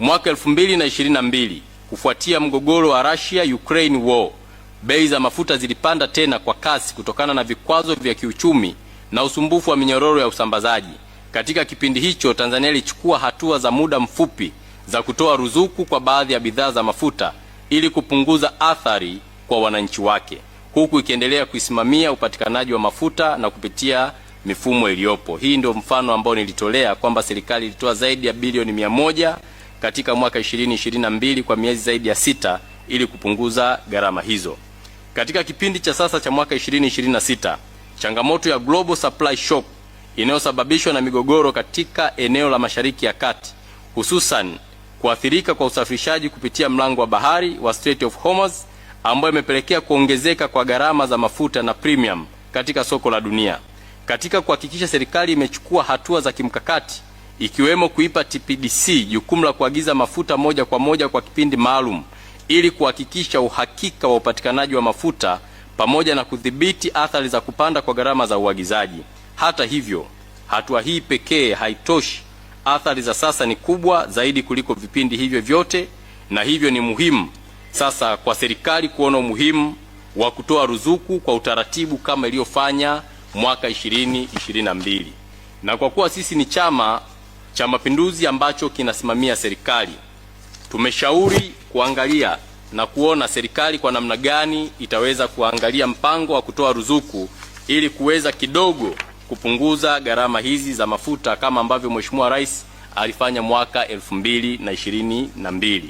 Mwaka 2022 kufuatia mgogoro wa Russia-Ukraine war, bei za mafuta zilipanda tena kwa kasi kutokana na vikwazo vya kiuchumi na usumbufu wa minyororo ya usambazaji. Katika kipindi hicho, Tanzania ilichukua hatua za muda mfupi za kutoa ruzuku kwa baadhi ya bidhaa za mafuta ili kupunguza athari kwa wananchi wake, huku ikiendelea kuisimamia upatikanaji wa mafuta na kupitia mifumo iliyopo. Hii ndio mfano ambao nilitolea kwamba serikali ilitoa zaidi ya bilioni 100 katika mwaka 2022 kwa miezi zaidi ya 6 ili kupunguza gharama hizo. Katika kipindi cha sasa cha mwaka 2026, changamoto ya global supply shock inayosababishwa na migogoro katika eneo la Mashariki ya Kati, hususan kuathirika kwa usafirishaji kupitia mlango wa bahari wa Strait of Hormuz, ambayo imepelekea kuongezeka kwa gharama za mafuta na premium katika soko la dunia. Katika kuhakikisha serikali imechukua hatua za kimkakati, ikiwemo kuipa TPDC jukumu la kuagiza mafuta moja kwa moja kwa kipindi maalum ili kuhakikisha uhakika wa upatikanaji wa mafuta pamoja na kudhibiti athari za kupanda kwa gharama za uagizaji. Hata hivyo, hatua hii pekee haitoshi. Athari za sasa ni kubwa zaidi kuliko vipindi hivyo vyote, na hivyo ni muhimu sasa kwa serikali kuona umuhimu wa kutoa ruzuku kwa utaratibu kama iliyofanya mwaka 2022. Na kwa kuwa sisi ni Chama cha Mapinduzi ambacho kinasimamia serikali, tumeshauri kuangalia na kuona serikali kwa namna gani itaweza kuangalia mpango wa kutoa ruzuku ili kuweza kidogo kupunguza gharama hizi za mafuta kama ambavyo Mheshimiwa Rais alifanya mwaka 2022.